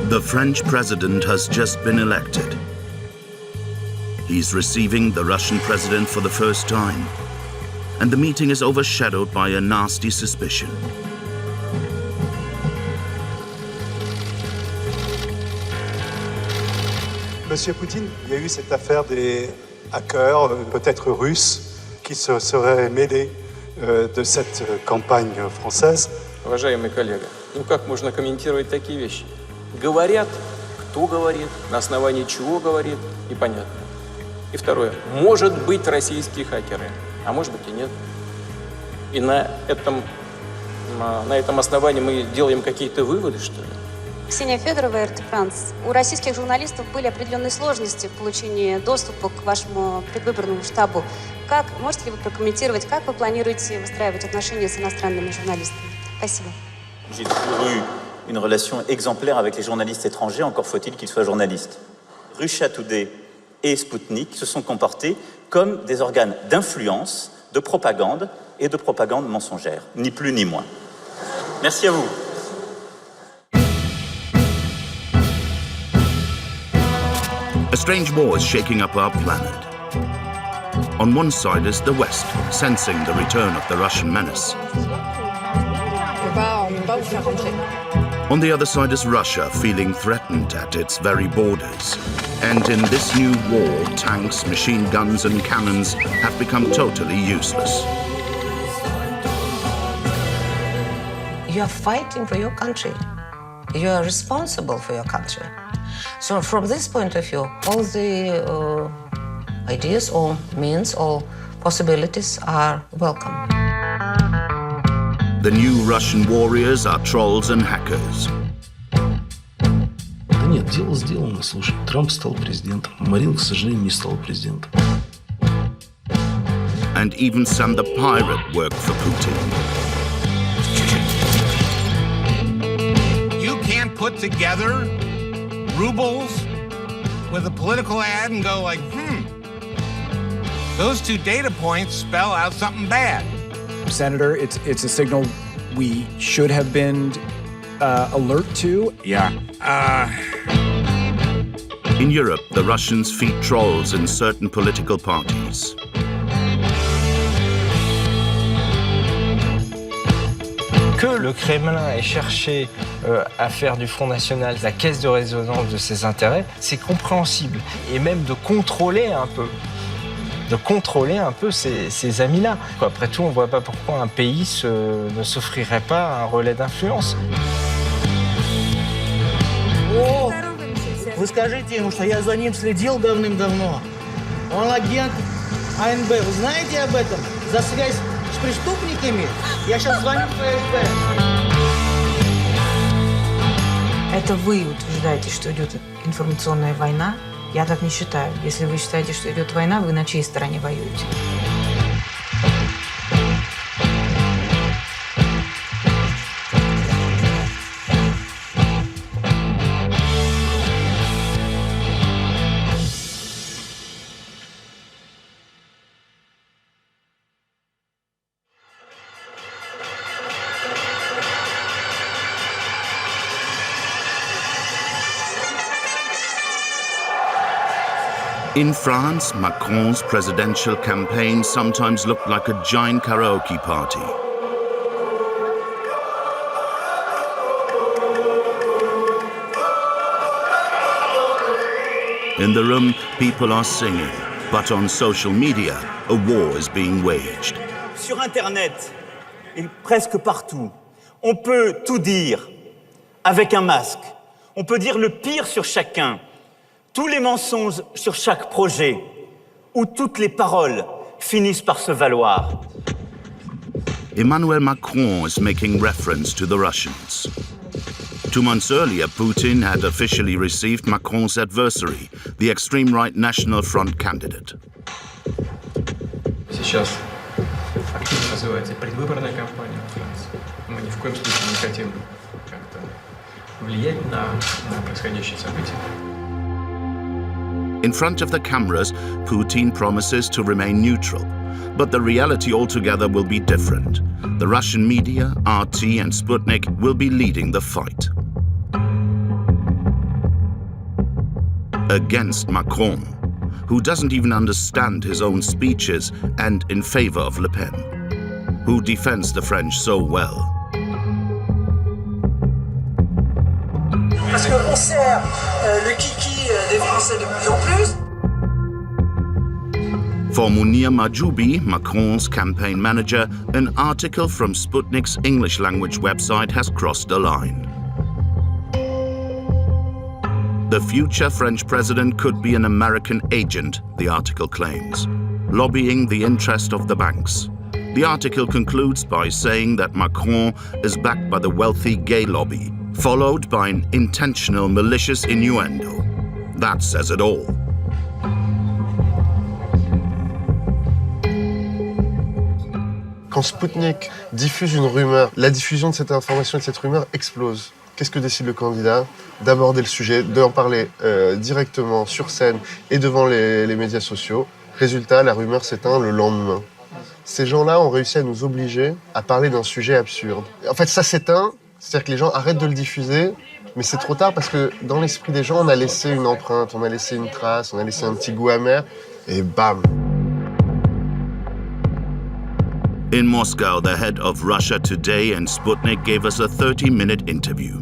The French president has just been elected. He's receiving the Russian president for the first time, and the meeting is overshadowed by a nasty suspicion. Monsieur Poutine, il y a eu cette affaire des hackers, peut-être russes, qui se seraient mêlés de cette campagne française. Уважаемый коллега, ну как можно комментировать такие вещи? Говорят, кто говорит, на основании чего говорит, непонятно. И второе, может быть российские хакеры, а может быть и нет. И на этом основании мы делаем какие-то выводы, что ли? Ксения Федорова, РТ Франс. У российских журналистов были определенные сложности в получении доступа к вашему предвыборному штабу. Можете ли вы прокомментировать, как вы планируете выстраивать отношения с иностранными журналистами? Спасибо. J'ai toujours eu une relation exemplaire avec les journalistes étrangers, encore faut-il qu'ils soient journalistes. Russia Today et Sputnik se sont comportés comme des organes d'influence, de propagande et de propagande mensongère, ni plus ni moins. Merci à vous. A strange war is shaking up our planet. On one side is the West, sensing the return of the Russian menace. On the other side is Russia, feeling threatened at its very borders. And in this new war, tanks, machine guns and cannons have become totally useless. You are fighting for your country. You are responsible for your country. So from this point of view, all the ideas or means or possibilities are welcome. The new Russian warriors are trolls and hackers. Да нет, дело сделано. Слушай, Трамп стал президентом. Марин, к сожалению, не стал президентом. And even some the pirate work for Putin. You can't put together rubles with a political ad and go like, those two data points spell out something bad. Senator, it's a signal we should have been alert to. Yeah. In Europe, the Russians feed trolls in certain political parties. Que le Kremlin ait cherché à faire du Front National la caisse de résonance de ses intérêts, c'est compréhensible. Et même de contrôler un peu ces amis-là. Après tout, on ne voit pas pourquoi un pays ne s'offrirait pas un relais d'influence. О, вы скажите ему, что я за ним следил давным-давно. Он агент АНБ. Вы знаете об этом? За связь с преступниками? Я сейчас звоню в ФСБ. Это вы утверждаете, что идет информационная война? Я так не считаю. Если вы считаете, что идет война, вы на чьей стороне воюете? In France, Macron's presidential campaign sometimes looked like a giant karaoke party. In the room, people are singing, but on social media, a war is being waged. Sur Internet et presque partout, on peut tout dire avec un masque. On peut dire le pire sur chacun. Tous les mensonges sur chaque projet, où toutes les paroles finissent par se valoir. Emmanuel Macron is making reference to the Russians. 2 months earlier, Putin had officially received Macron's adversary, the extreme right National Front candidate. Сейчас активно развивается предвыборная кампания в Франции. Мы ни в коем случае не хотим как-то влиять на происходящие события. In front of the cameras, Putin promises to remain neutral, but the reality altogether will be different. The Russian media, RT and Sputnik, will be leading the fight. against Macron, who doesn't even understand his own speeches, and in favor of Le Pen, who defends the French so well. Parce qu'on sert le kiki des Français de plus en plus. For Munir Mahjoubi, Macron's campaign manager, an article from Sputnik's English-language website has crossed a line. The future French president could be an American agent, the article claims, lobbying the interest of the banks. The article concludes by saying that Macron is backed by the wealthy gay lobby, followed by an intentional malicious innuendo. That says it all. Quand Sputnik diffuse une rumeur, la diffusion de cette information et de cette rumeur explose. Qu'est-ce que décide le candidat? D'aborder le sujet, d'en parler directement sur scène et devant les médias sociaux. Résultat, la rumeur s'éteint le lendemain. Ces gens-là ont réussi à nous obliger à parler d'un sujet absurde. En fait, ça s'éteint, c'est-à-dire que les gens arrêtent de le diffuser, mais c'est trop tard parce que dans l'esprit des gens, on a laissé une empreinte, on a laissé une trace, on a laissé un petit goût amer, et bam! In Moscow, the head of Russia Today and Sputnik gave us a 30-minute interview.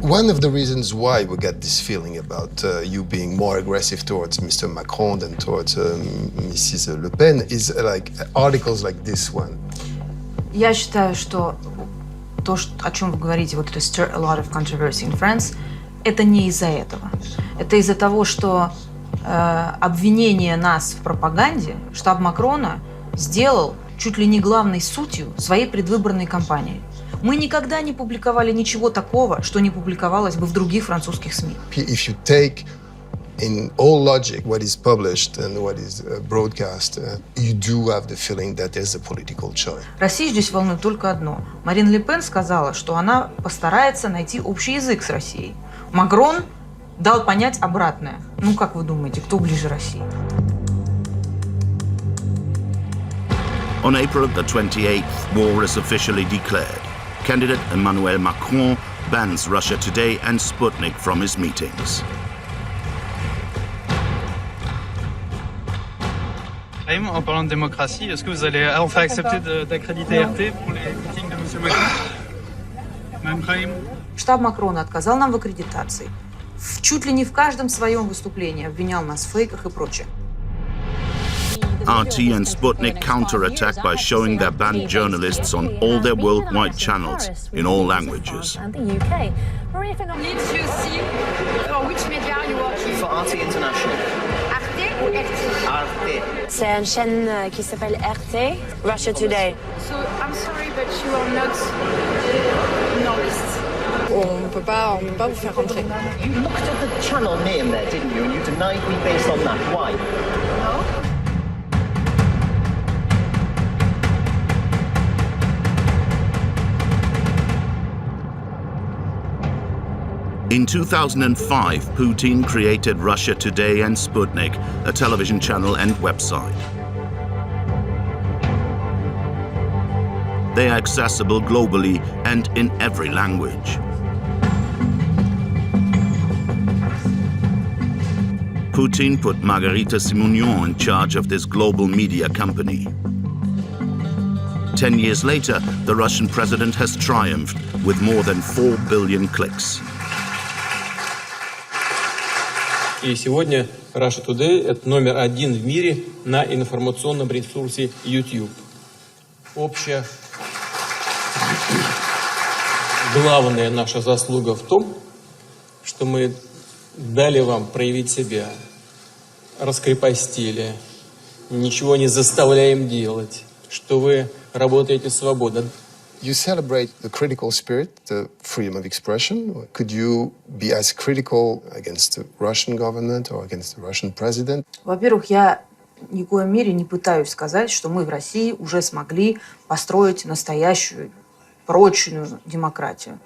One of the reasons why we got this feeling about you being more aggressive towards Mr. Macron than towards Mrs. Le Pen is like articles like this one. Я считаю, что то, о чем вы говорите, вот это stir a lot of controversy in France, это не из-за этого. Это из-за того, что обвинение нас в пропаганде штаб Макрона сделал чуть ли не главной сутью своей предвыборной кампании. Мы никогда не публиковали ничего такого, что не публиковалось бы в других французских СМИ. If you take in all logic what is published and what is broadcast, you do have the feeling that there's a political choice. Россию здесь волнует только одно. Марин Ле Пен сказала, что она постарается найти общий язык с Россией. Макрон дал понять обратное. Ну, как вы думаете, кто ближе России? On April the 28th, war is officially declared. Candidate Emmanuel Macron bans Russia Today and Sputnik from his meetings. En parlant de démocratie, est-ce que vous allez enfin accepter d'accréditer RT pour les meetings de M. Macron? Même Chaim? Штаб Макрона отказал нам в аккредитации. Чуть ли не в каждом своем выступлении обвинял нас в фейках и прочее. RT and Sputnik counterattack by showing their banned journalists on all their worldwide channels in all languages. And the UK. Maria, need to see for which media are you working? For RT International. Arte ou RT? Arte. C'est une chaîne qui s'appelle RT, Russia Today. So I'm sorry, but you are not journalist. On ne peut pas vous faire rentrer. You looked at the channel name there, didn't you? And you denied me based on that. Why? No. In 2005, Putin created Russia Today and Sputnik, a television channel and website. They are accessible globally and in every language. Putin put Margarita Simonyan in charge of this global media company. 10 years later, the Russian president has triumphed with more than 4 billion clicks. И сегодня Russia Today – это номер один в мире на информационном ресурсе YouTube. Общая главная наша заслуга в том, что мы дали вам проявить себя, раскрепостили, ничего не заставляем делать, что вы работаете свободно. You celebrate the critical spirit, the freedom of expression. Could you be as critical against the Russian government or against the Russian president? Во-первых, я ни в коем мере не пытаюсь сказать, что мы в России уже смогли построить настоящую, прочную демократию.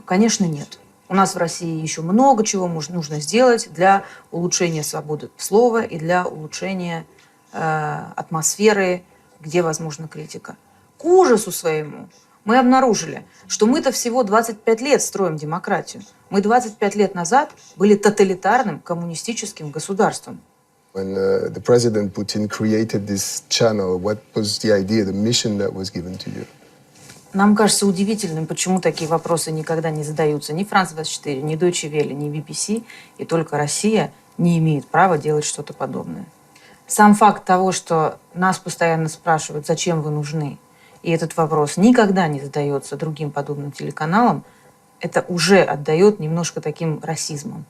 Конечно, нет. У нас в России еще много чего нужно сделать для улучшения свободы слова и для улучшения атмосферы, где возможна критика. К ужасу своему Мы обнаружили, что мы-то всего 25 лет строим демократию. Мы 25 лет назад были тоталитарным коммунистическим государством. When the President Putin created this channel, what was the idea, the mission that was given to you? Нам кажется удивительным, почему такие вопросы никогда не задаются ни Франс 24, ни Deutsche Welle, ни BBC, и только Россия не имеет права делать что-то подобное. Сам факт того, что нас постоянно спрашивают, зачем вы нужны, и этот вопрос никогда не задается другим подобным телеканалам, это уже отдает немножко таким расизмом.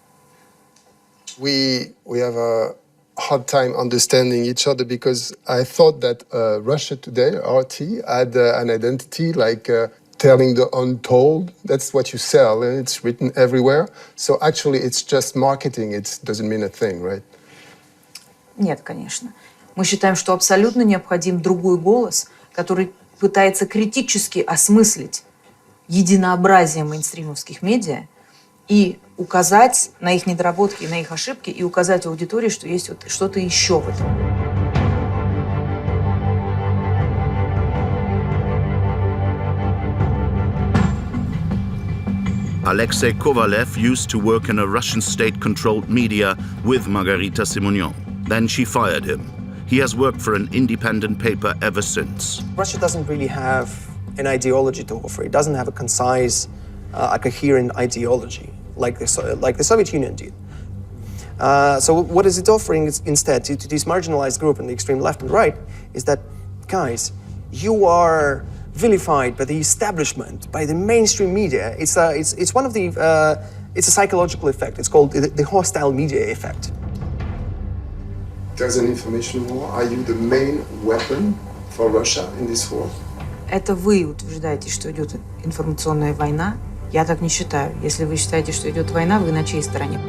We have a hard time understanding each other because I thought that Russia Today, RT, had an identity like telling the untold. That's what you sell, and it's written everywhere. So actually, it's just marketing. It doesn't mean a thing, right? Нет, конечно. Мы считаем, что абсолютно необходим другой голос, который пытается критически осмыслить единообразие мейнстримовских медиа и указать на их недоработки, на их ошибки, и указать аудитории, что есть вот что-то еще в этом. Alexei Kovalev used to work in a Russian state-controlled media with Margarita Simonyan. Then she fired him. He has worked for an independent paper ever since. Russia doesn't really have an ideology to offer. It doesn't have a concise, a coherent ideology like the Soviet Union did. So what is it offering instead to this marginalized group in the extreme left and right is that, guys, you are vilified by the establishment, by the mainstream media. It's one of the, it's a psychological effect. It's called the hostile media effect. There's an information war. Are you the main weapon for Russia in this war? Это вы утверждаете, что идет информационная война. Я так не считаю. Если вы считаете, что идет война, вы на чьей стороне?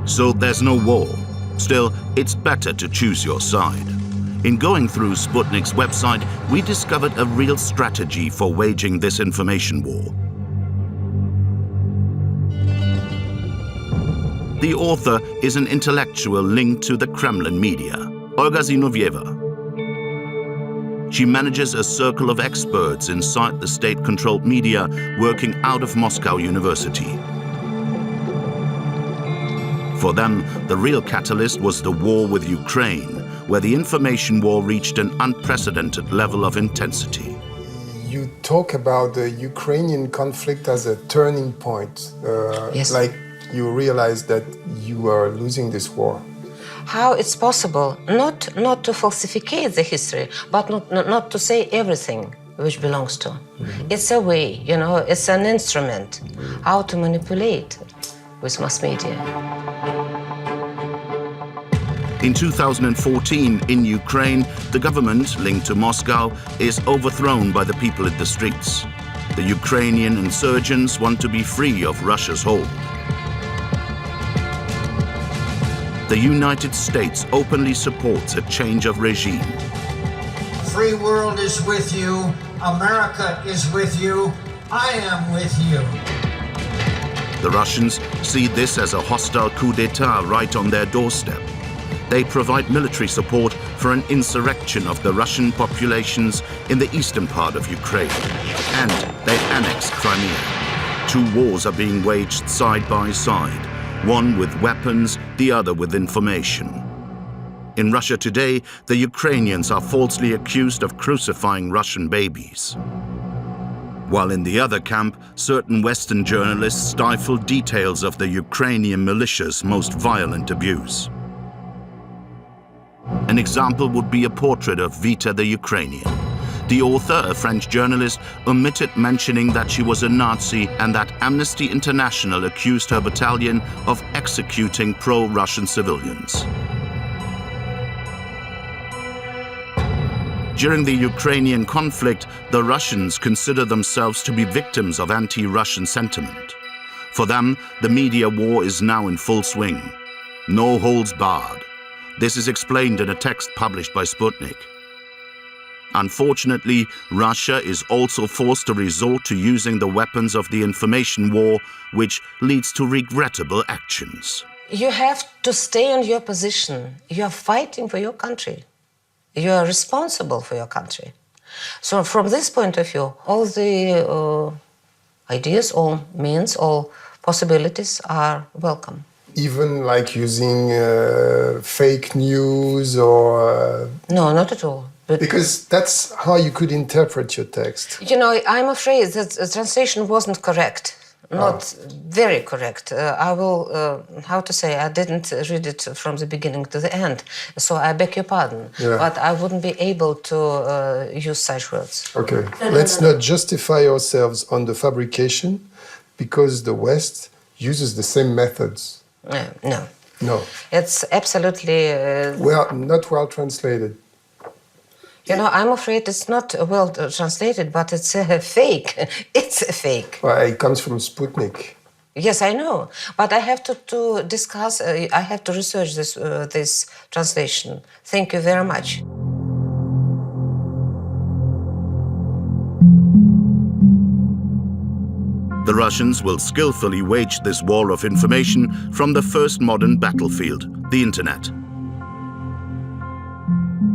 So there's no war. Still, it's better to choose your side. In going through Sputnik's website, we discovered a real strategy for waging this information war. The author is an intellectual linked to the Kremlin media, Olga Zinovьeva. She manages a circle of experts inside the state-controlled media working out of Moscow University. For them, the real catalyst was the war with Ukraine, where the information war reached an unprecedented level of intensity. You talk about the Ukrainian conflict as a turning point. Yes. Like you realize that you are losing this war. How it's possible not to falsificate the history, but not to say everything which belongs to. It's a way, you know, it's an instrument how to manipulate with mass media. In 2014, in Ukraine, the government, linked to Moscow, is overthrown by the people in the streets. The Ukrainian insurgents want to be free of Russia's hold. The United States openly supports a change of regime. Free world is with you. America is with you. I am with you. The Russians see this as a hostile coup d'etat right on their doorstep. They provide military support for an insurrection of the Russian populations in the eastern part of Ukraine. And they annex Crimea. Two wars are being waged side by side, one with weapons, the other with information. In Russia Today, the Ukrainians are falsely accused of crucifying Russian babies. While in the other camp, certain Western journalists stifle details of the Ukrainian militia's most violent abuse. An example would be a portrait of Vita the Ukrainian. The author, a French journalist, omitted mentioning that she was a Nazi and that Amnesty International accused her battalion of executing pro-Russian civilians. During the Ukrainian conflict, the Russians consider themselves to be victims of anti-Russian sentiment. For them, the media war is now in full swing. No holds barred. This is explained in a text published by Sputnik. Unfortunately, Russia is also forced to resort to using the weapons of the information war, which leads to regrettable actions. You have to stay on your position. You are fighting for your country. You are responsible for your country. So from this point of view, all the ideas or means or possibilities are welcome. Even like using fake news or... No, not at all. But because that's how you could interpret your text. you know, I'm afraid that the translation wasn't correct. Not very correct. I will, how to say, I didn't read it from the beginning to the end, so I beg your pardon. Yeah. But I wouldn't be able to use such words. Okay. Let's not justify ourselves on the fabrication because the West uses the same methods. No. No. It's absolutely... not well translated. You know, I'm afraid it's not well translated, but it's a fake. It's a fake. Well, it comes from Sputnik. Yes, I know. But I have to discuss, I have to research this translation. Thank you very much. The Russians will skillfully wage this war of information from the first modern battlefield, the internet.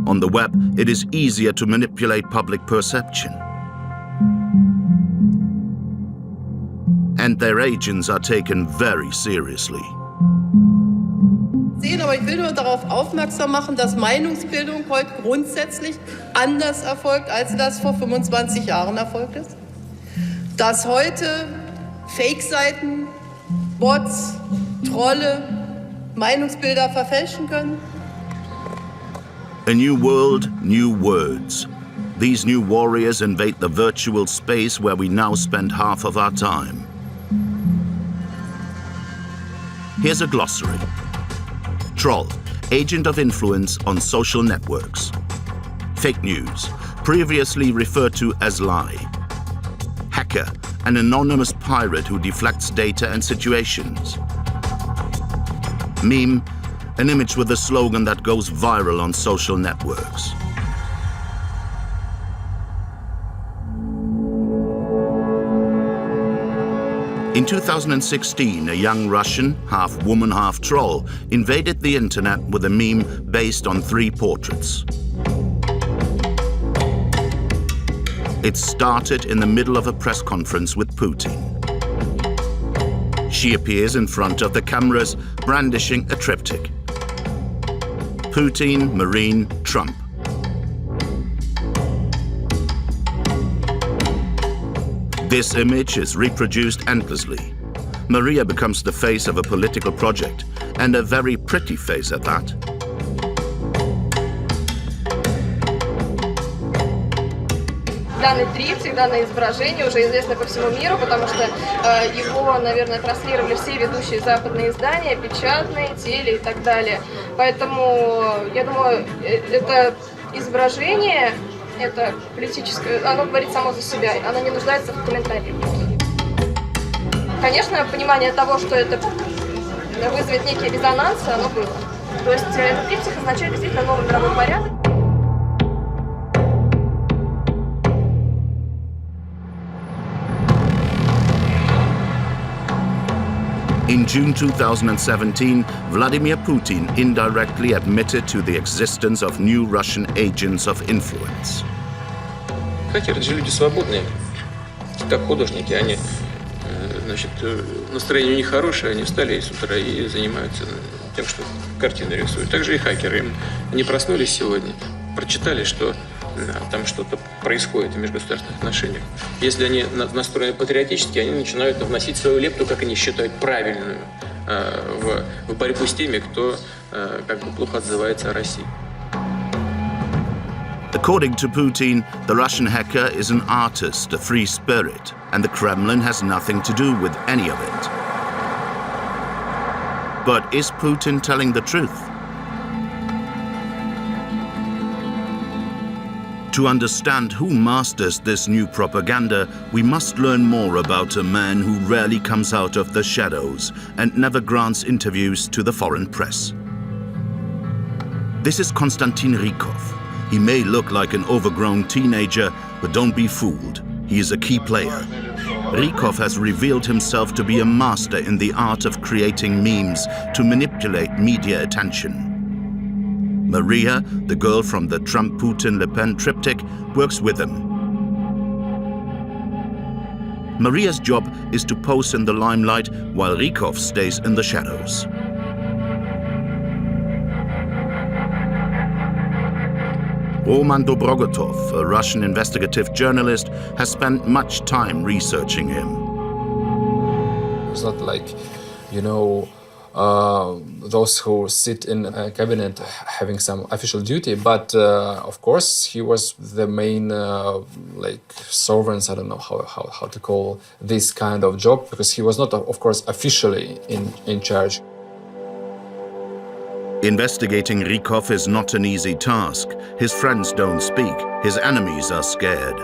On the web, it is easier to manipulate public perception. And their agents are taken very seriously. Aber ich will nur darauf aufmerksam machen, dass Meinungsbildung heute grundsätzlich anders erfolgt, als das vor 25 Jahren erfolgt ist. Dass heute Fake-Seiten, Bots, Trolle Meinungsbilder verfälschen können. A new world, new words. These new warriors invade the virtual space where we now spend half of our time. Here's a glossary. Troll, agent of influence on social networks. Fake news, previously referred to as lie. Hacker, an anonymous pirate who deflects data and situations. Meme, an image with a slogan that goes viral on social networks. In 2016, a young Russian, half woman, half troll, invaded the internet with a meme based on 3 portraits. It started in the middle of a press conference with Putin. She appears in front of the cameras, brandishing a triptych. Putin, Marine, Trump. This image is reproduced endlessly. Maria becomes the face of a political project, and a very pretty face at that. Данный триптих, данное изображение уже известно по всему миру, потому что его, наверное, транслировали все ведущие западные издания, печатные, теле и так далее. Поэтому, я думаю, это изображение, это политическое, оно говорит само за себя, оно не нуждается в комментариях. Конечно, понимание того, что это вызовет некий резонанс, оно было. То есть этот триптих означает действительно новый мировой порядок. In June 2017, Vladimir Putin indirectly admitted to the existence of new Russian agents of influence. Хакеры же люди свободные, как художники. Они, значит, настроение у них хорошее, они встали с утра и занимаются тем, что картины рисуют. Также и хакеры. Они проснулись сегодня, прочитали, что там что-то происходит в межгосударственных отношениях. Если они настроены патриотически, они начинают вносить свою лепту, как они считают, правильную, в борьбу с теми, кто как бы плохо отзывается о России. According to Putin, the Russian hacker is an artist, a free spirit, and the Kremlin has nothing to do with any of it. But is Putin telling the truth? To understand who masters this new propaganda, we must learn more about a man who rarely comes out of the shadows and never grants interviews to the foreign press. This is Konstantin Rykov. He may look like an overgrown teenager, but don't be fooled. He is a key player. Rykov has revealed himself to be a master in the art of creating memes to manipulate media attention. Maria, the girl from the Trump-Putin-Le Pen triptych, works with him. Maria's job is to pose in the limelight while Rykov stays in the shadows. Roman Dobrogotov, a Russian investigative journalist, has spent much time researching him. It's not like, those who sit in a cabinet having some official duty, but of course he was the main servants. I don't know how to call this kind of job, because he was not, of course, officially in charge. Investigating Rykov is not an easy task. His friends don't speak. His enemies are scared.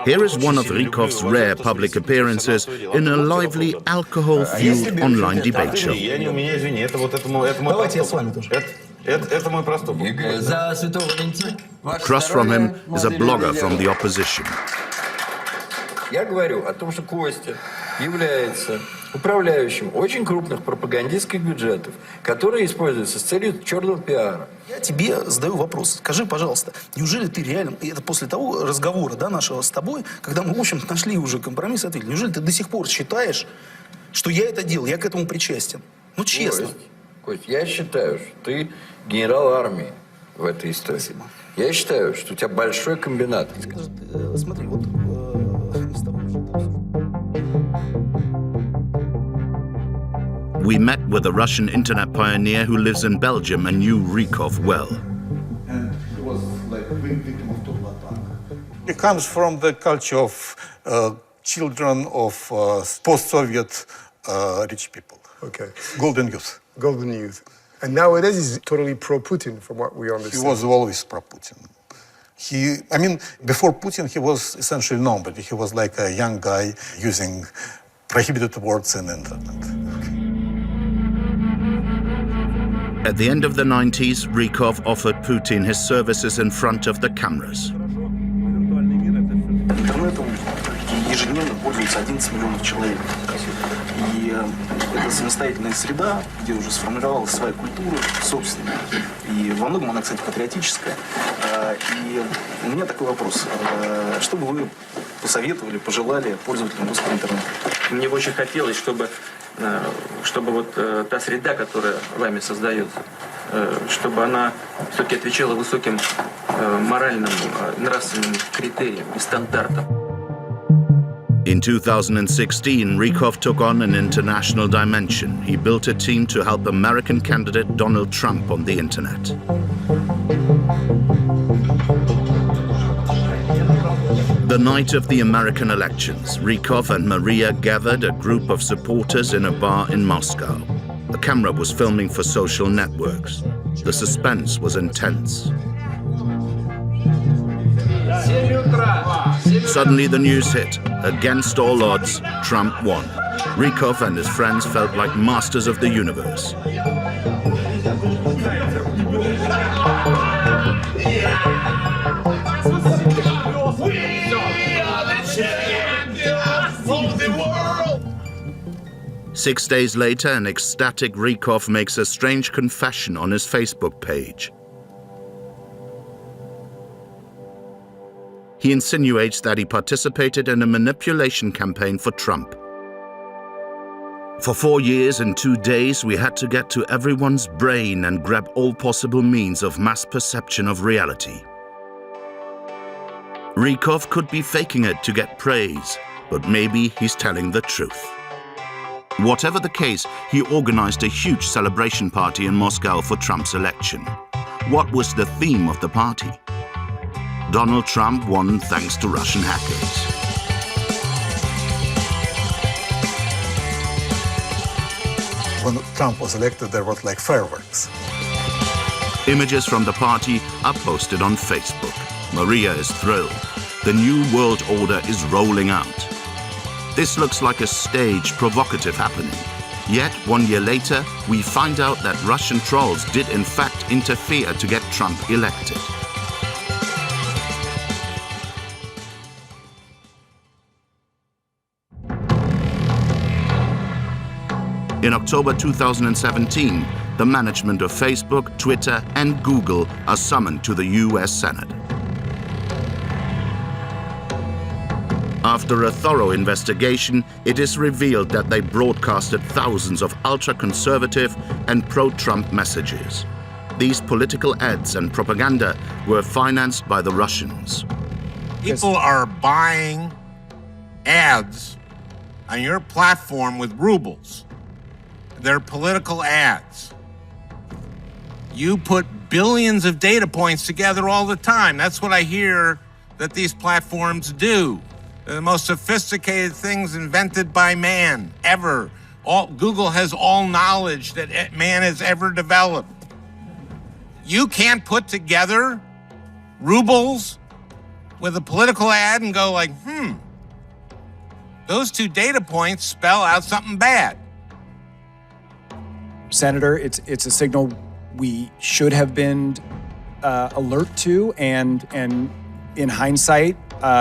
Here is one of Rykov's rare public appearances in a lively, alcohol-fueled online debate show. Across from him is a blogger from the opposition. Я говорю о том, что Костя является управляющим очень крупных пропагандистских бюджетов, которые используются с целью черного пиара. Я тебе задаю вопрос. Скажи, пожалуйста, неужели ты реально, и это после того разговора, нашего с тобой, когда мы, в общем, нашли уже компромисс, ответили, неужели ты до сих пор считаешь, что я это делал, я к этому причастен? Ну, честно. Кость, я считаю, что ты генерал армии в этой истории. Спасибо. Я считаю, что у тебя большой комбинат. Смотри, вот... We met with a Russian internet pioneer who lives in Belgium and knew Rykov well. And he was like a big victim of total attack. It comes from the culture of children of post-Soviet rich people. Okay. Golden youth. Golden youth. And nowadays he's totally pro-Putin, from what we understand. He was always pro-Putin. Before Putin, he was essentially nobody. He was like a young guy using prohibited words in the internet. At the end of the 90s, Rykov offered Putin his services in front of the cameras. Интернетом ежедневно пользуется 11 миллионов человек. И это самостоятельная среда, где уже сформировалась своя культура собственная. И во многом она, кстати, патриотическая. И у меня такой вопрос. Что бы вы посоветовали, пожелали пользователям русского интернета? Мне бы очень хотелось, чтобы вот та среда, которая вами создается, чтобы она все-таки отвечала высоким моральным, нравственным критериям и стандартам. In 2016, Rykov took on an international dimension. He built a team to help American candidate Donald Trump on the internet. The night of the American elections, Rykov and Maria gathered a group of supporters in a bar in Moscow. A camera was filming for social networks. The suspense was intense. Suddenly the news hit. Against all odds, Trump won. Rykov and his friends felt like masters of the universe. Of the world! 6 days later, an ecstatic Rykov makes a strange confession on his Facebook page. He insinuates that he participated in a manipulation campaign for Trump. For 4 years and 2 days, we had to get to everyone's brain and grab all possible means of mass perception of reality. Rykov could be faking it to get praise, but maybe he's telling the truth. Whatever the case, he organized a huge celebration party in Moscow for Trump's election. What was the theme of the party? Donald Trump won thanks to Russian hackers. When Trump was elected, there was like fireworks. Images from the party are posted on Facebook. Maria is thrilled. The new world order is rolling out. This looks like a staged, provocative happening. Yet, 1 year later, we find out that Russian trolls did in fact interfere to get Trump elected. In October 2017, the management of Facebook, Twitter, and Google are summoned to the US Senate. After a thorough investigation, it is revealed that they broadcasted thousands of ultra-conservative and pro-Trump messages. These political ads and propaganda were financed by the Russians. People are buying ads on your platform with rubles. They're political ads. You put billions of data points together all the time. That's what I hear that these platforms do. They're the most sophisticated things invented by man ever. Google has all knowledge that man has ever developed. You can't put together rubles with a political ad and go like, those two data points spell out something bad. Senator, it's a signal we should have been alert to, and in hindsight,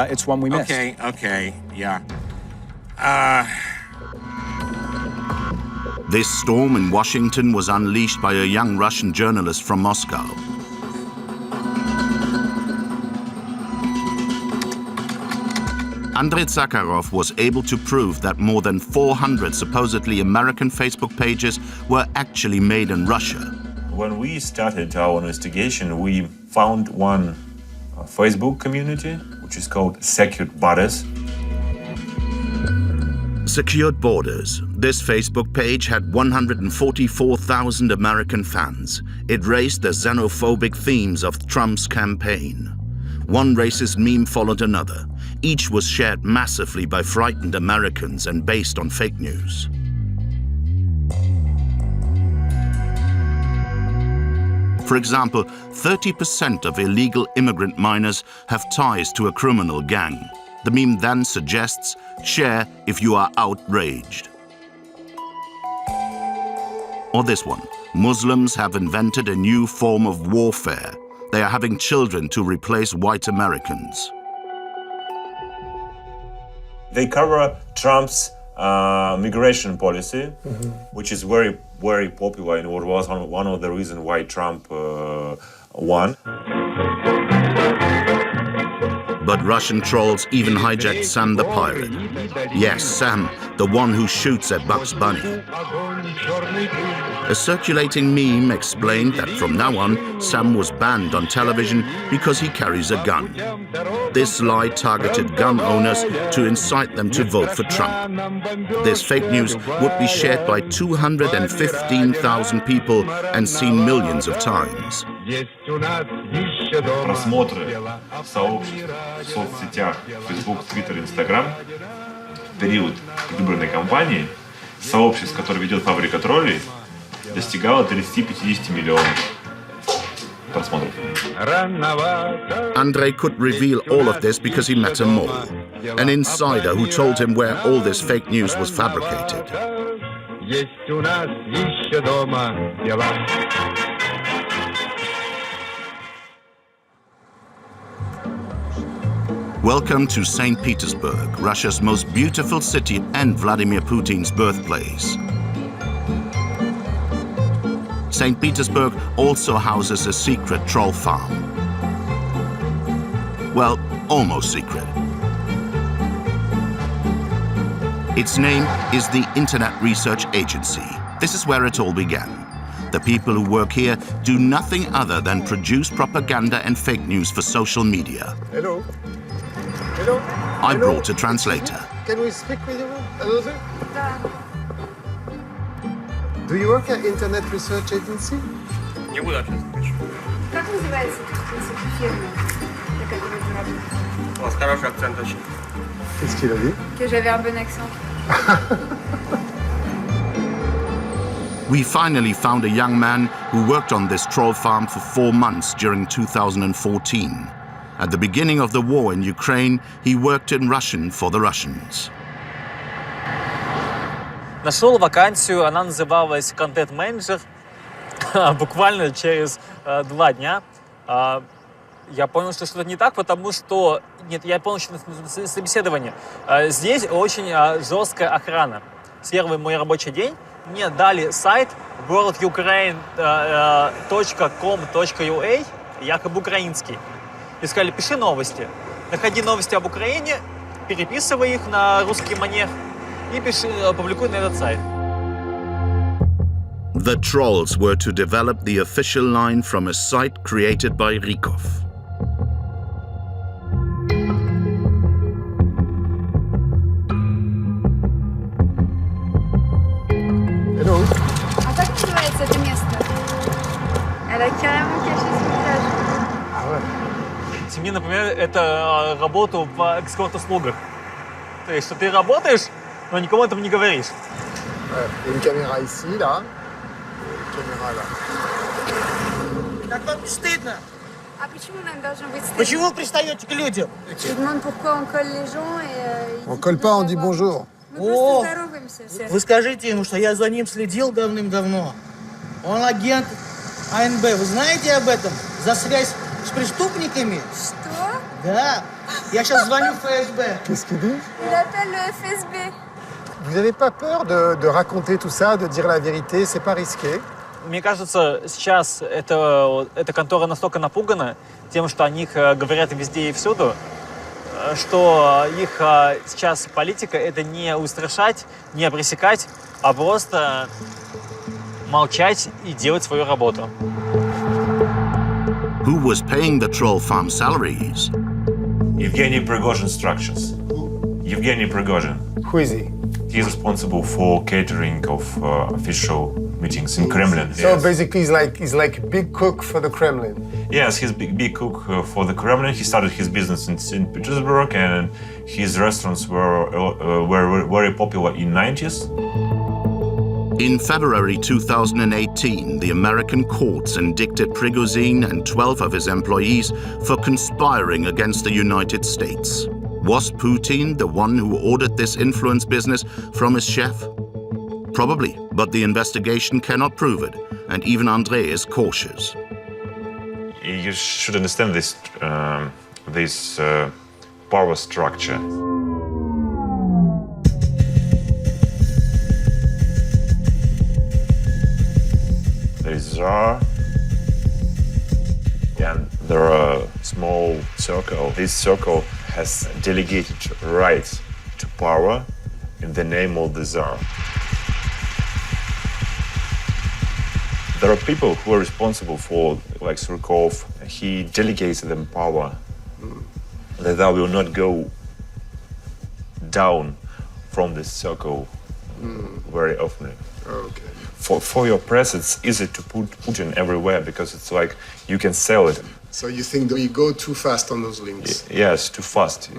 it's one we missed. Okay, yeah. This storm in Washington was unleashed by a young Russian journalist from Moscow. Andrei Zakharov was able to prove that more than 400 supposedly American Facebook pages were actually made in Russia. When we started our investigation, we found one Facebook community, which is called Secured Borders. Secured Borders. This Facebook page had 144,000 American fans. It raised the xenophobic themes of Trump's campaign. One racist meme followed another. Each was shared massively by frightened Americans and based on fake news. For example, 30% of illegal immigrant minors have ties to a criminal gang. The meme then suggests, share if you are outraged. Or this one, Muslims have invented a new form of warfare. They are having children to replace white Americans. They cover Trump's migration policy, which is very, very popular and was one of the reasons why Trump won. But Russian trolls even hijacked Sam the pirate. Yes, Sam, the one who shoots at Bugs Bunny. A circulating meme explained that from now on, Sam was banned on television because he carries a gun. This lie targeted gun owners to incite them to vote for Trump. This fake news would be shared by 215,000 people and seen millions of times. Просмотры сообществ в соцсетях Facebook, Twitter, Instagram в период выборной кампании сообществ, которые ведет фабрика троллей, достигало 30-50 миллионов просмотров. Andrei could reveal all of this because he met a mole, an insider who told him where all this fake news was fabricated. Welcome to St. Petersburg, Russia's most beautiful city and Vladimir Putin's birthplace. St. Petersburg also houses a secret troll farm. Well, almost secret. Its name is the Internet Research Agency. This is where it all began. The people who work here do nothing other than produce propaganda and fake news for social media. Hello. Hello. I brought a translator. Can we speak with you a little bit? Do you work at Internet Research Agency? Не буду общаться. Как называется фирма, на которой вы работаете? У вас хороший акцент очень. Qu'est-ce qu'il a dit? Que j'avais un bon accent. We finally found a young man who worked on this troll farm for 4 months during 2014. At the beginning of the war in Ukraine, he worked in Russian for the Russians. Нашел вакансию, она называлась «Контент-менеджер». Буквально через 2 дня я понял, что что-то не так, потому что... Нет, я понял, что это собеседование. Здесь очень жесткая охрана. Первый мой рабочий день мне дали сайт worldukraine.com.ua, якобы украинский. И сказали, пиши новости. Находи новости об Украине, переписывай их на русский манер и публикуй на этот сайт. The trolls were to develop the official line from a site created by Rykov. Hello. А как называется это место? Это пляж. Мне напоминает это работу в экскорт-услугах. То есть, что ты работаешь, но никому этого не говоришь. Une caméra ici, là. Caméra là. Как вам не стыдно? А почему нам должно быть стыдно? Почему вы пристаете к людям? On colle pas, on dit bonjour. О, здороваемся все. вы скажите ему, что я за ним следил давным-давно. Он агент АНБ. Вы знаете об этом? За связь с преступниками? Что? Да. Я сейчас звоню в ФСБ. Qu'est-ce qu'il dit? Il appelle le FSB. Vous n'avez pas peur de raconter tout ça, de dire la vérité? C'est pas risqué? Мне кажется, сейчас эта контора настолько напугана тем, что о них говорят везде и всюду, что их сейчас политика — это не устрашать, не пресекать, а просто молчать и делать свою работу. Who was paying the troll farm salaries? Evgeny Prigozhin structures. Evgeny Prigozhin. Who is he? He is responsible for catering of official meetings in Kremlin. So Yes. basically, he's like big cook for the Kremlin. Yes, he's big cook for the Kremlin. He started his business in St. Petersburg, and his restaurants were very popular in 90s. In February 2018, the American courts indicted Prigozhin and 12 of his employees for conspiring against the United States. Was Putin the one who ordered this influence business from his chef? Probably, but the investigation cannot prove it, and even Andrei is cautious. You should understand this power structure. There is Tsar, and there are a small circle. This circle has delegated rights to power in the name of the Tsar. There are people who are responsible for, like Surkov, he delegates them power. That they will not go down from this circle very often. Okay. For your press, it's easy to put Putin everywhere because it's like you can sell it. So you think that we go too fast on those links? Yes, too fast.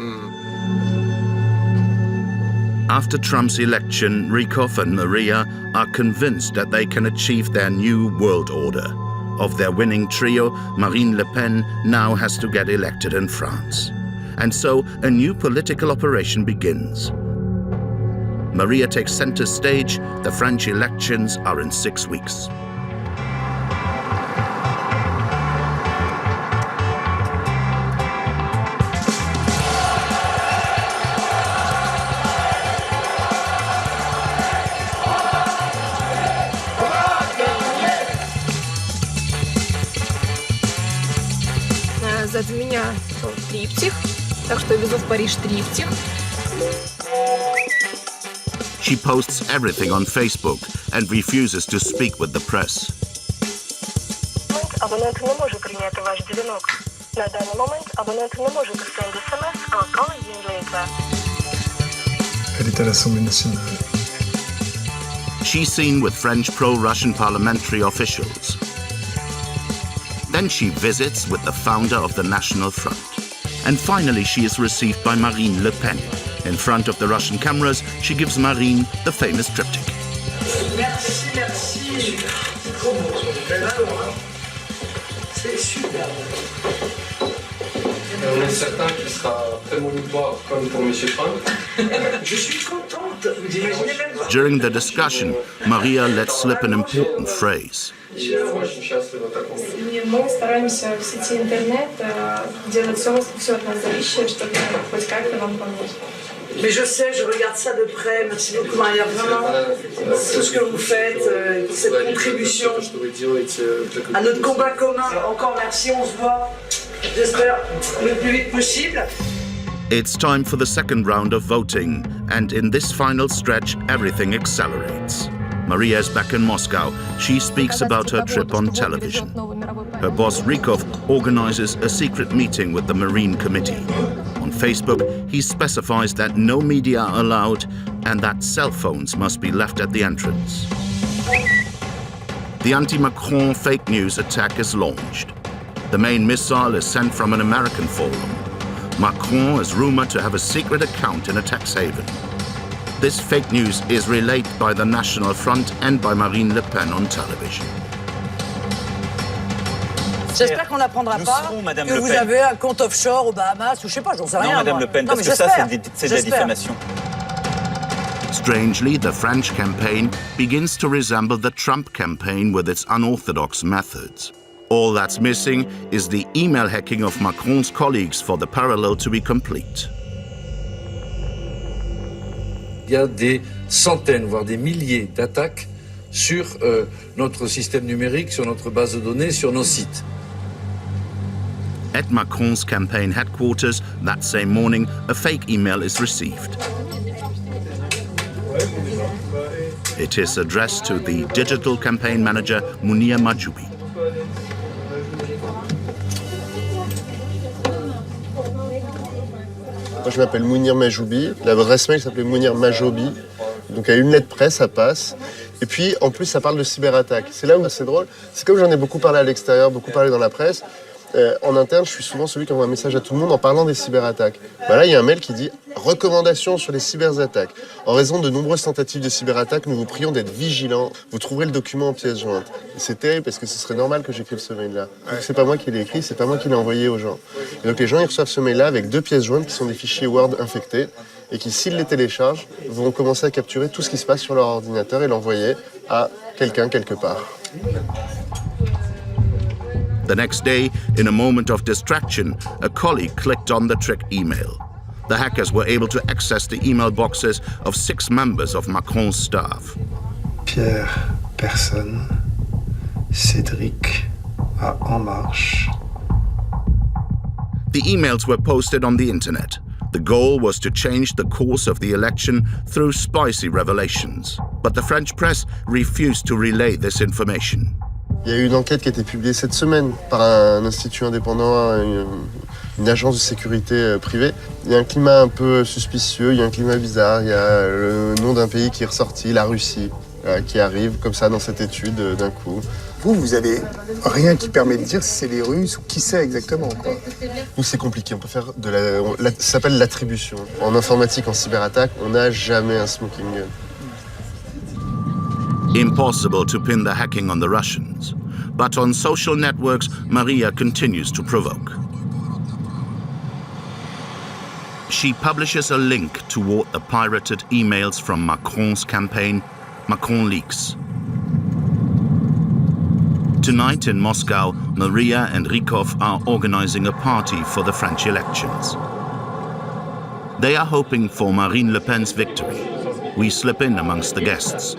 After Trump's election, Rykov and Moreira are convinced that they can achieve their new world order. Of their winning trio, Marine Le Pen now has to get elected in France. And so a new political operation begins. Moreira takes center stage. The French elections are in 6 weeks. Сзади меня триптих, так что я везу в Париж триптих. She posts everything on Facebook and refuses to speak with the press. Абонент не може прийняти ваш дзвінок. На даний момент абонент не може send SMS. I'll call you later. Elle est à l'Assemblée nationale. She's seen with French pro-Russian parliamentary officials. Then she visits with the founder of the National Front. And finally she is received by Marine Le Pen. In front of the Russian cameras, she gives Marine the famous triptych. Merci, merci. C'est super. On est certain qu'il sera prémonitoire comme pour M. Trump. Je suis contente. Vous imaginez même? During the discussion, Maria lets slip an important phrase. Мы стараемся в сети интернет делать все от нас зависящее, чтобы хоть как-то вам помочь. Mais je sais, je regarde ça de près. Merci beaucoup, Maria. Vraiment, tout ce que vous faites, cette contribution à notre combat commun. Encore merci, on se voit, j'espère, le plus vite possible. It's time for the second round of voting, and in this final stretch, everything accelerates. Maria is back in Moscow. She speaks about her trip on television. Her boss, Rykov, organizes a secret meeting with the Marine Committee. On Facebook, he specifies that no media are allowed and that cell phones must be left at the entrance. The anti-Macron fake news attack is launched. The main missile is sent from an American forum. Macron is rumored to have a secret account in a tax haven. This fake news is relayed by the National Front and by Marine Le Pen on television. J'espère qu'on n'apprendra pas que vous avez un compte offshore aux Bahamas ou je sais pas, j'en sais rien. Non, Madame Le Pen, parce que ça, c'est de la diffamation. Strangely, the French campaign begins to resemble the Trump campaign with its unorthodox methods. All that's missing is the email hacking of Macron's colleagues for the parallel to be complete. Il y a des centaines, voire des milliers d'attaques sur notre système numérique, sur notre base de données, sur nos sites. At Macron's campaign headquarters, that same morning, a fake email is received. It is addressed to the digital campaign manager, Mounir Mahjoubi. Moi, je m'appelle Mounir Mahjoubi. L'adresse mail s'appelait Mounir Mahjoubi. Donc, à une lettre près, ça passe. Et puis, en plus, ça parle de cyberattaque. C'est là où c'est drôle. C'est comme j'en ai beaucoup parlé à l'extérieur, beaucoup parlé dans la presse. En interne, je suis souvent celui qui envoie un message à tout le monde en parlant des cyberattaques. Là, il y a un mail qui dit « Recommandations sur les cyberattaques. En raison de nombreuses tentatives de cyberattaque, nous vous prions d'être vigilants. Vous trouverez le document en pièce jointe. » C'est terrible parce que ce serait normal que j'écrive ce mail-là. Donc, c'est pas moi qui l'ai écrit, c'est pas moi qui l'ai envoyé aux gens. Et donc les gens, ils reçoivent ce mail-là avec 2 pièces jointes qui sont des fichiers Word infectés et qui, s'ils les téléchargent, vont commencer à capturer tout ce qui se passe sur leur ordinateur et l'envoyer à quelqu'un quelque part. The next day, in a moment of distraction, a colleague clicked on the trick email. The hackers were able to access the email boxes of 6 members of Macron's staff. Pierre, personne. Cédric, à En Marche. The emails were posted on the internet. The goal was to change the course of the election through spicy revelations. But the French press refused to relay this information. Il y a eu une enquête qui a été publiée cette semaine par un institut indépendant, une agence de sécurité privée. Il y a un climat un peu suspicieux, il y a un climat bizarre, il y a le nom d'un pays qui est ressorti, la Russie, qui arrive comme ça dans cette étude d'un coup. Vous avez rien qui permet de dire si c'est les Russes ou qui c'est exactement, quoi. Nous, c'est compliqué, on peut faire ça s'appelle l'attribution. En informatique, en cyberattaque, on n'a jamais un smoking gun. Impossible to pin the hacking on the Russians. But on social networks, Maria continues to provoke. She publishes a link toward the pirated emails from Macron's campaign, Macron Leaks. Tonight in Moscow, Maria and Rykov are organizing a party for the French elections. They are hoping for Marine Le Pen's victory. We slip in amongst the guests.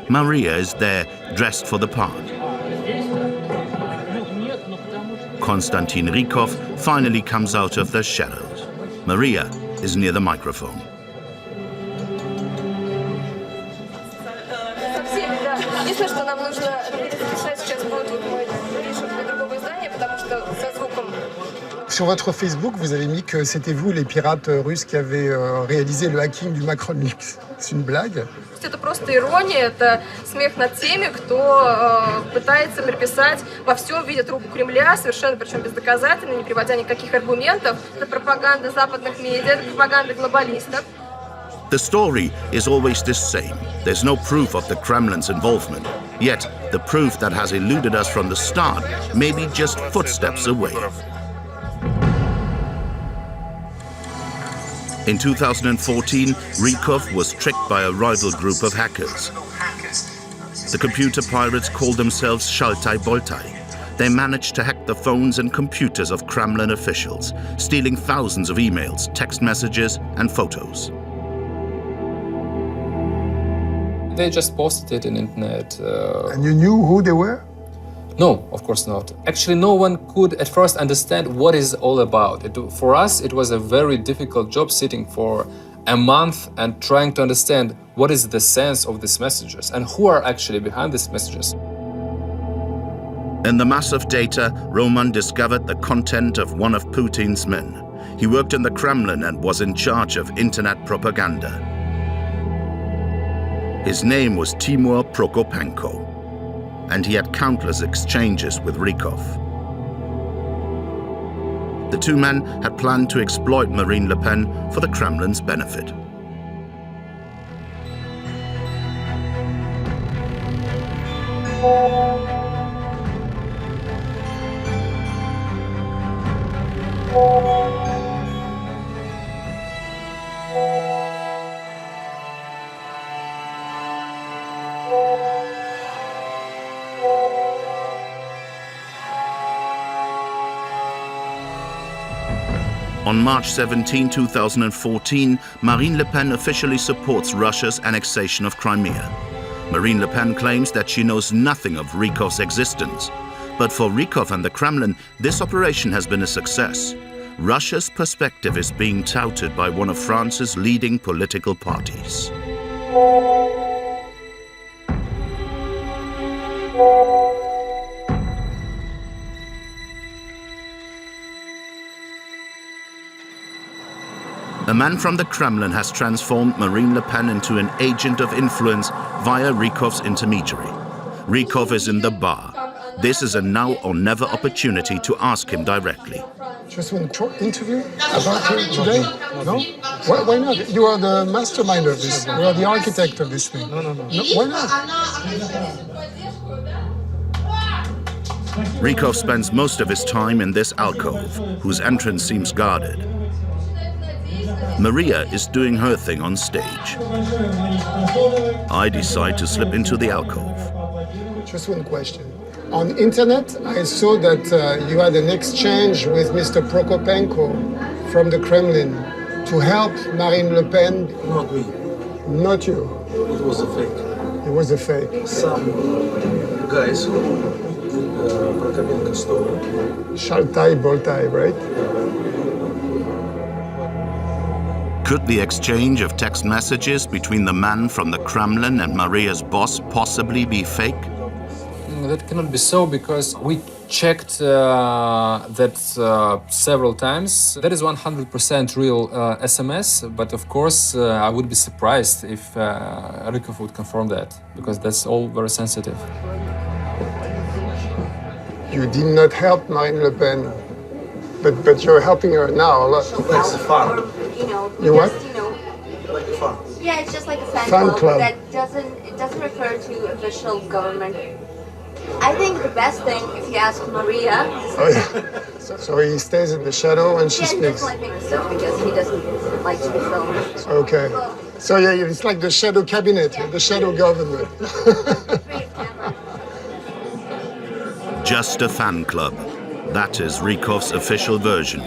Maria is there, dressed for the part. Konstantin Rykov finally comes out of the shadows. Maria is near the microphone. Единственное, что нам нужно перезаписать сейчас будет мой пишет для другого издания, потому что со звуком. Sur votre Facebook, vous avez mis que c'était vous, les pirates russes, qui avez réalisé le hacking du Macron Leaks. C'est une blague? Это просто ирония, это смех над теми, кто пытается приписать во всем видят руку Кремля, совершенно причем бездоказательно, не приводя никаких аргументов. Это пропаганда западных медиа, это пропаганда глобалистов. The story is always the same. There's no proof of the Kremlin's involvement. Yet, the proof that has eluded us from the start may be just footsteps away. In 2014, Rykov was tricked by a rival group of hackers. The computer pirates called themselves Shaltai Boltai. They managed to hack the phones and computers of Kremlin officials, stealing thousands of emails, text messages, and photos. They just posted it on the internet. And you knew who they were? No, of course not. Actually, no one could at first understand what it's all about. For us, it was a very difficult job sitting for a month and trying to understand what is the sense of these messages and who are actually behind these messages. In the mass of data, Roman discovered the content of one of Putin's men. He worked in the Kremlin and was in charge of internet propaganda. His name was Timur Prokopenko, and he had countless exchanges with Rykov. The two men had planned to exploit Marine Le Pen for the Kremlin's benefit. On March 17, 2014, Marine Le Pen officially supports Russia's annexation of Crimea. Marine Le Pen claims that she knows nothing of Rykov's existence. But for Rykov and the Kremlin, this operation has been a success. Russia's perspective is being touted by one of France's leading political parties. A man from the Kremlin has transformed Marine Le Pen into an agent of influence via Rykov's intermediary. Rykov is in the bar. This is a now or never opportunity to ask him directly. Just one short interview about her today? No? Why not? You are the mastermind of this. You are the architect of this thing. No. Why not? Rykov spends most of his time in this alcove, whose entrance seems guarded. Maria is doing her thing on stage. I decide to slip into the alcove. Just one question. On internet, I saw that you had an exchange with Mr. Prokopenko from the Kremlin to help Marine Le Pen. Not me. Not you. It was a fake. It was a fake. Some guys who Prokopenko stole. Shaltai Boltai, right? Could the exchange of text messages between the man from the Kremlin and Maria's boss possibly be fake? That cannot be so because we checked that several times. That is 100% real SMS, but of course I would be surprised if Rykov would confirm that because that's all very sensitive. You did not help Marine Le Pen, but you're helping her now a lot. That's fun. You what? Like fun. Yeah, it's just like a fan Fan club. that doesn't refer to official government. I think the best thing, if you ask Maria... Oh, yeah. So he stays in the shadow and she Yeah, speaks? definitely think so, because he doesn't like to be filmed. Okay. So yeah, it's like the shadow cabinet, the shadow government. Just a fan club. That is Rykov's official version.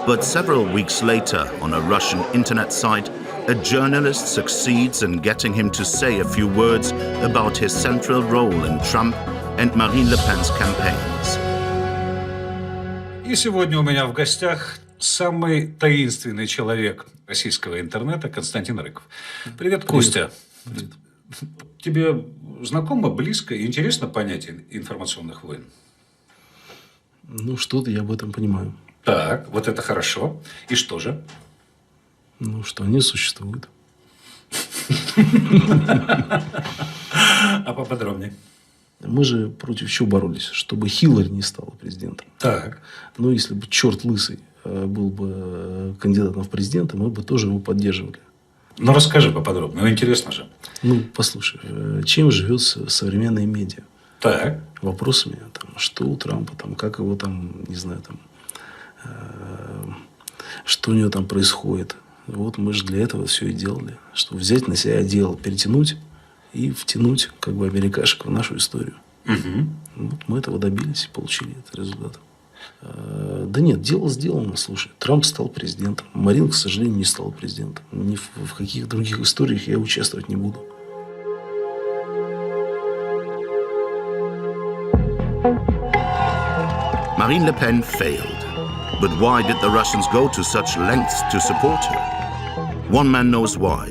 But several weeks later, on a Russian internet site, a journalist succeeds in getting him to say a few words about his central role in Trump and Marine Le Pen's campaigns. И сегодня у меня в гостях самый таинственный человек российского интернета Константин Рыков. Привет, Костя. Привет. Тебе знакомо, близко и интересно понятие информационных войн? Ну, что-то я об этом понимаю. Так, вот это хорошо. И что же? Ну, что они существуют. А поподробнее? Мы же против чего боролись? Чтобы Хиллари не стала президентом. Так. Но если бы черт лысый был бы кандидатом в президенты, мы бы тоже его поддерживали. Ну, расскажи поподробнее. Ну, интересно же. Ну, послушай, чем живет современная медиа? Так. Вопросами, там, что у Трампа, там, как его там, не знаю, там, что у него там происходит. Вот мы же для этого все и делали. Чтобы взять на себя дело, перетянуть и втянуть как бы америкашек в нашу историю. Вот мы этого добились и получили этот результат. Да нет, дело сделано, слушай. Трамп стал президентом. Марин, к сожалению, не стал президентом. Ни в каких других историях я участвовать не буду. Marine Le Pen failed. But why did the Russians go to such lengths to support her? One man knows why.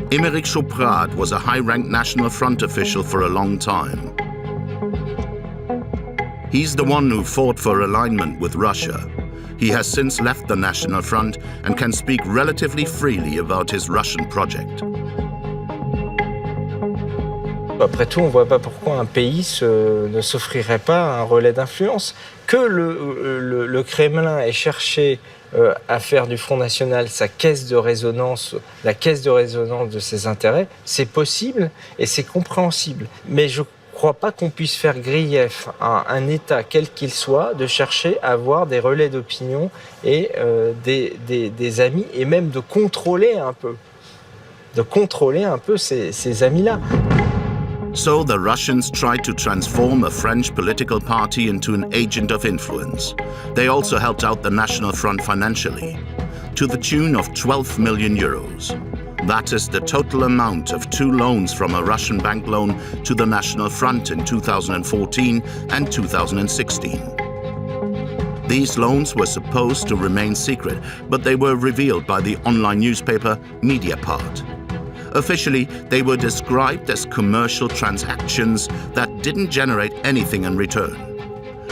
Émeric Chauprade was a high-ranked National Front official for a long time. He's the one who fought for alignment with Russia. He has since left the National Front and can speak relatively freely about his Russian project. Après tout, on ne voit pas pourquoi un pays ne s'offrirait pas un relais d'influence. Que le Kremlin ait cherché à faire du Front National sa caisse de résonance, la caisse de résonance de ses intérêts, c'est possible et c'est compréhensible. Mais je ne crois pas qu'on puisse faire grief à un État, quel qu'il soit, de chercher à avoir des relais d'opinion et des amis, et même de contrôler un peu ces amis-là. So the Russians tried to transform a French political party into an agent of influence. They also helped out the National Front financially, to the tune of 12 million euros. That is the total amount of 2 loans from a Russian bank loan to the National Front in 2014 and 2016. These loans were supposed to remain secret, but they were revealed by the online newspaper Mediapart. Officially, they were described as commercial transactions that didn't generate anything in return.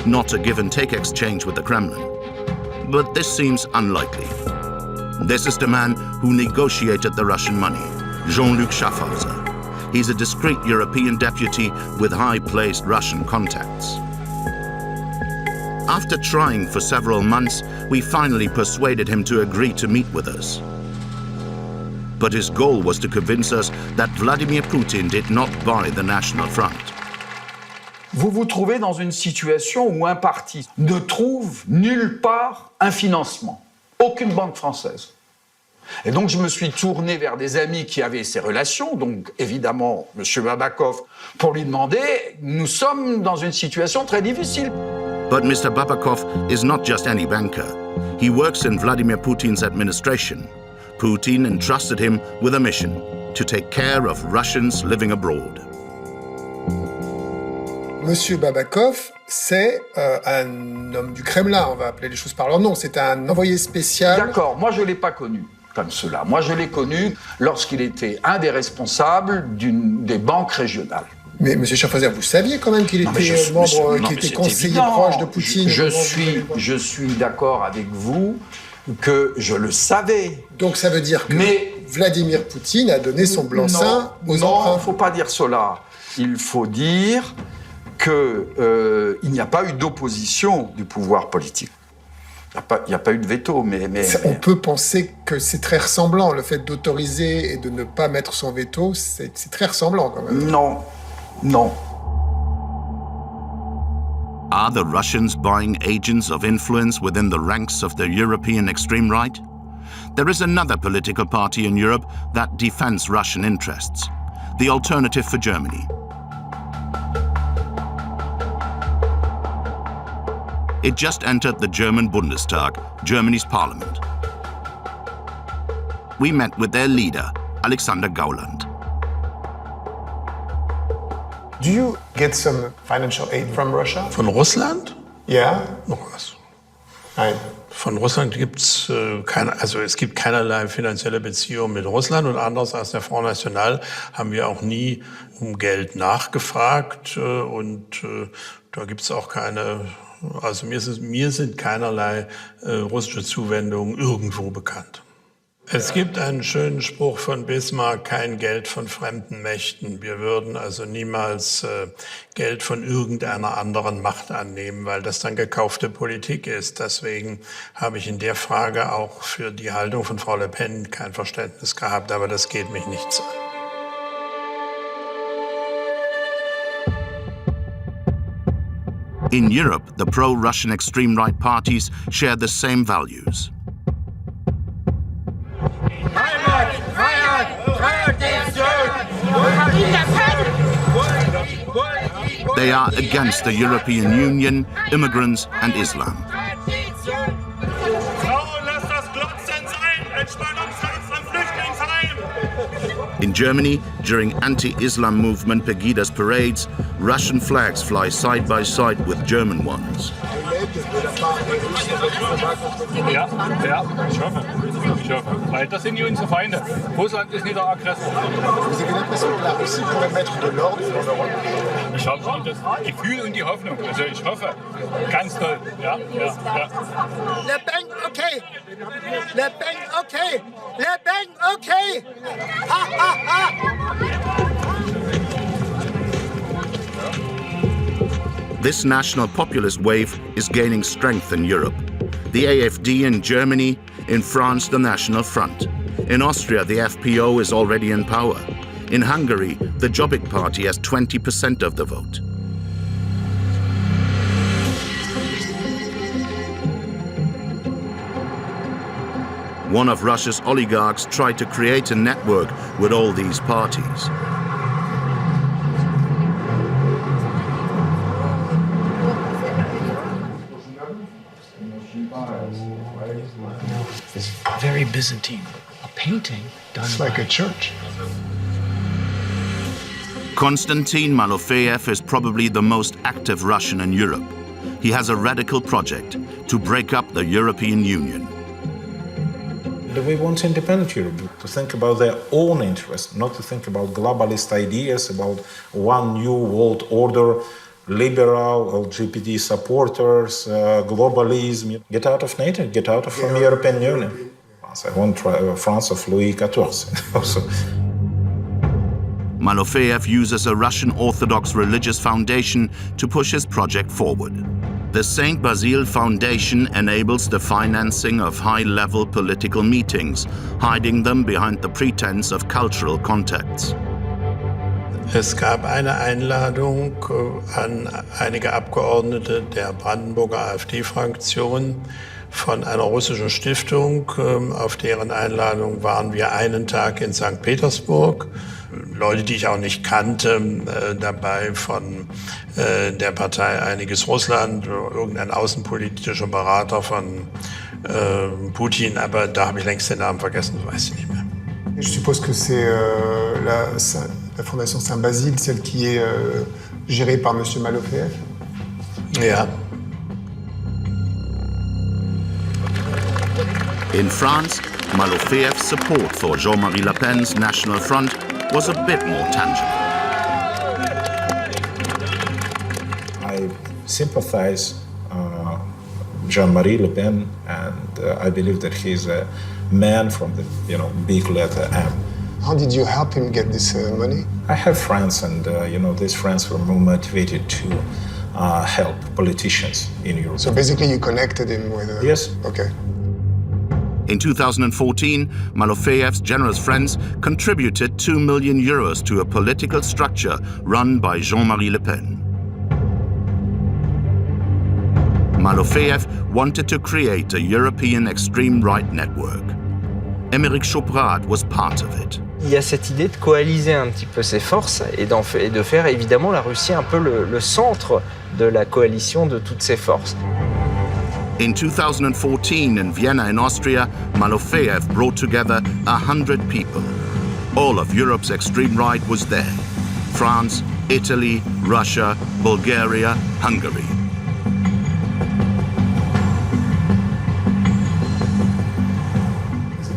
Not a give-and-take exchange with the Kremlin. But this seems unlikely. This is the man who negotiated the Russian money, Jean-Luc Schaffhauser. He's a discreet European deputy with high-placed Russian contacts. After trying for several months, we finally persuaded him to agree to meet with us. But his goal was to convince us that Vladimir Putin did not buy the National Front. Vous vous trouvez dans une situation où un parti ne trouve nulle part un financement. Aucune banque française. Et donc je me suis tourné vers des amis qui avaient ces relations, donc évidemment M. Babakov, pour lui demander, nous sommes dans une situation très difficile. But Mr. Babakov is not just any banker. He works in Vladimir Putin's administration. Putin entrusted him with a mission to take care of Russians living abroad. Monsieur Babakov, c'est un homme du Kremlin, on va appeler les choses par leur nom. C'est un envoyé spécial. D'accord, moi je ne l'ai pas connu comme cela. Moi je l'ai connu lorsqu'il était un des responsables des banques régionales. Mais M. Schaffhauser, vous saviez quand même qu'il était membre, qu'il était conseiller proche de Poutine. Je suis d'accord avec vous que je le savais. Donc ça veut dire que Vladimir Poutine a donné son blanc-seing aux emprunts. Non, il ne faut pas dire cela. Il faut dire qu'il n'y a pas eu d'opposition du pouvoir politique. Il n'y a pas eu de veto, mais... On peut penser que c'est très ressemblant. Le fait d'autoriser et de ne pas mettre son veto, c'est très ressemblant quand même. Non. Are the Russians buying agents of influence within the ranks of the European extreme right? There is another political party in Europe that defends Russian interests, the Alternative for Germany. It just entered the German Bundestag, Germany's parliament. We met with their leader, Alexander Gauland. Do you get some financial aid from Russia? Von Russland? Ja. Noch was. Nein. Von Russland gibt es es gibt keinerlei finanzielle Beziehungen mit Russland, und anders als der Front National haben wir auch nie um Geld nachgefragt, und da gibt es auch keine, also mir sind keinerlei russische Zuwendungen irgendwo bekannt. Es gibt einen schönen Spruch von Bismarck: kein Geld von fremden Mächten. Wir würden also niemals Geld von irgendeiner anderen Macht annehmen, weil das dann gekaufte Politik ist. Deswegen habe ich in der Frage auch für die Haltung von Frau Le Pen kein Verständnis gehabt, aber das geht mich nichts an. In Europe, the pro-Russian extreme right parties share the same values. They are against the European Union, immigrants and Islam. In Germany, during anti-Islam movement Pegida's parades, Russian flags fly side by side with German ones. Ja, ich hoffe. Weil das sind unsere Feinde. Russland ist nicht der Aggressor. Ich habe das Gefühl und die Hoffnung. Also ich hoffe, ganz toll. Ja. Le Pen, okay. Le Pen, okay. Le Pen, okay. Ha, ha, ha. This national populist wave is gaining strength in Europe. The AfD in Germany, in France the National Front. In Austria the FPO is already in power. In Hungary, the Jobbik Party has 20% of the vote. One of Russia's oligarchs tried to create a network with all these parties. It's very Byzantine. A painting done It's like a church. Konstantin Malofeev is probably the most active Russian in Europe. He has a radical project to break up the European Union. We want independent Europe to think about their own interests, not to think about globalist ideas, about one new world order, liberal, LGBT supporters, globalism. Get out of NATO, get out from the European Union. I want France of Louis XIV. Malofeev uses a Russian Orthodox religious foundation to push his project forward. The Saint Basile Foundation enables the financing of high-level political meetings, hiding them behind the pretense of cultural contacts. Es gab eine Einladung an einige Abgeordnete der Brandenburger AfD-Fraktion von einer russischen Stiftung. Auf deren Einladung waren wir einen Tag in St. Petersburg. Leute, die ich auch nicht kannte, dabei von der Partei Einiges Russland, irgendein außenpolitischer Berater von Putin, aber da habe ich längst den Namen vergessen, das weiß ich nicht mehr. Je suppose que c'est la Fondation Saint-Basile, celle qui est gérée par M. Malofeev. Ja. In France, Malofeev's support for Jean-Marie Le Pen's National Front was a bit more tangible. I sympathize Jean-Marie Le Pen, and I believe that he's a man from the big letter M. How did you help him get this money? I have friends, and these friends were more motivated to help politicians in Europe. So basically, you connected him with. Yes. Okay. In 2014, Malofeev's generous friends contributed 2 million euros to a political structure run by Jean-Marie Le Pen. Malofeev wanted to create a European extreme right network. Émeric Chauprade was part of it. Il y a cette idée de coaliser un petit peu ses forces et de faire évidemment la Russie un peu le centre de la coalition de toutes ces forces. In 2014, in Vienna, in Austria, Malofeev brought together 100 people. All of Europe's extreme right was there. France, Italy, Russia, Bulgaria, Hungary.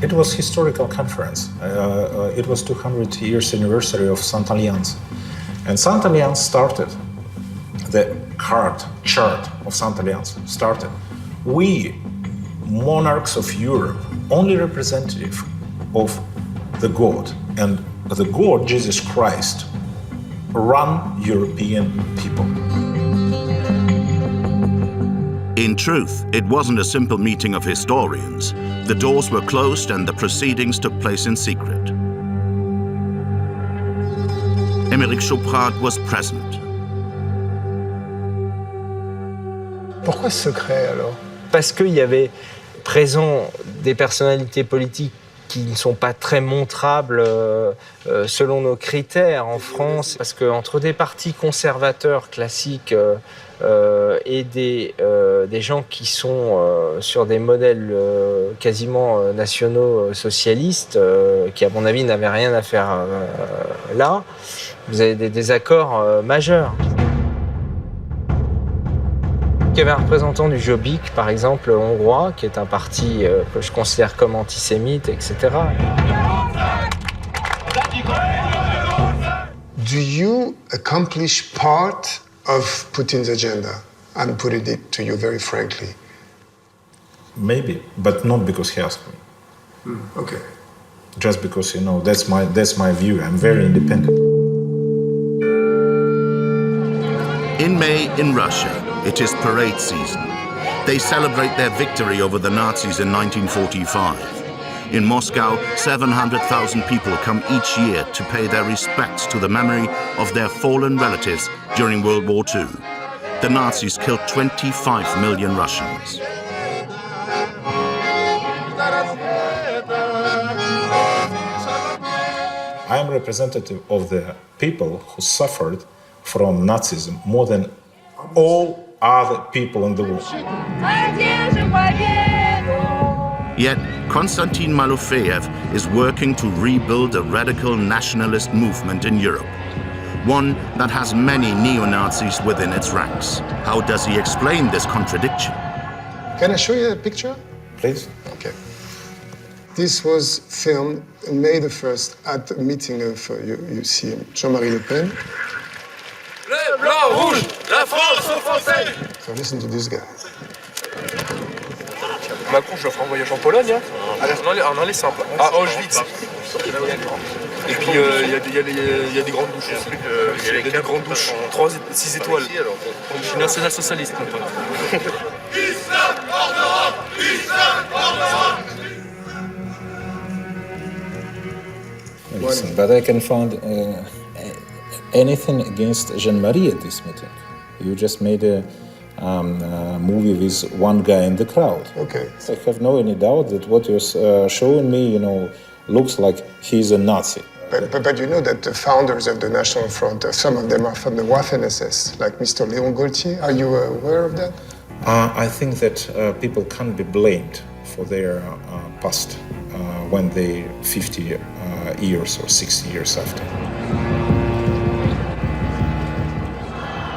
It was a historical conference. It was 200 years anniversary of Saint Alliance. And Saint Alliance started, the chart of Saint Alliance started. We, monarchs of Europe, only representative of the God, and the God, Jesus Christ, run European people. In truth, it wasn't a simple meeting of historians. The doors were closed and the proceedings took place in secret. Émeric Chauprade was present. Pourquoi ce secret alors? Parce qu'il y avait présent des personnalités politiques qui ne sont pas très montrables selon nos critères en France, parce qu'entre des partis conservateurs classiques et des gens qui sont sur des modèles quasiment nationaux socialistes, qui à mon avis n'avaient rien à faire là, vous avez des désaccords majeurs. Il y avait un représentant du Jobbik, par exemple, hongrois, qui est un parti que je considère comme antisémite, etc. Do you accomplish part of Putin's agenda? I'm putting it to you very frankly. Maybe, but not because he asked me. Okay. Just because, you know, that's my view. I'm very independent. In May in Russia, it is parade season. They celebrate their victory over the Nazis in 1945. In Moscow, 700,000 people come each year to pay their respects to the memory of their fallen relatives during World War II. The Nazis killed 25 million Russians. I am representative of the people who suffered from Nazism more than all other people in the world. Yet, Konstantin Malofeev is working to rebuild a radical nationalist movement in Europe, one that has many neo-Nazis within its ranks. How does he explain this contradiction? Can I show you a picture? Please. Okay. This was filmed on May the 1st at a meeting of, you see Jean-Marie Le Pen. Le blanc, rouge, la France aux Français. So listen to this guy. Macron, je le ferai en voyage en Pologne, hein. En aller simple, à Auschwitz. Et puis il y a des grandes douches aussi. Il y a des grandes douches, 6 étoiles. Je suis national-socialiste, mon pote. Listen, but I can find anything against Jean-Marie at this meeting. You just made a movie with one guy in the crowd. Okay. I have no any doubt that what you're showing me, you know, looks like he's a Nazi. But you know that the founders of the National Front, some of them are from the Waffen-SS, like Mr. Léon Gaultier. Are you aware of that? I think that people can't be blamed for their past when they're 50 years or 60 years after.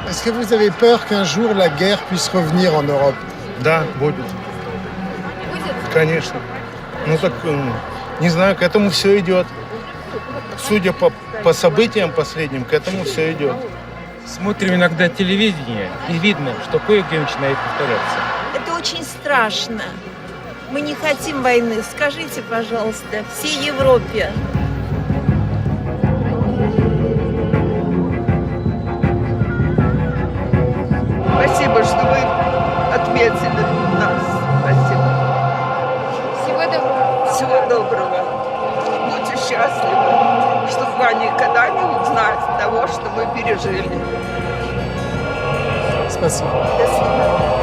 Est-ce que vous avez peur qu'un jour la guerre puisse revenir en Europe? Да, будет. Конечно. Ну так, не знаю, к этому все идет. Судя по событиям последним, к этому все идет. Смотрим иногда телевидение, и видно, что кое-где начинает повторяться. Это очень страшно. Мы не хотим войны. Скажите, пожалуйста, всей Европе. Спасибо, что вы отметили нас. Спасибо. Всего доброго. Всего доброго. Будьте счастливы, чтобы вы никогда не узнать того, что мы пережили. Спасибо. До свидания.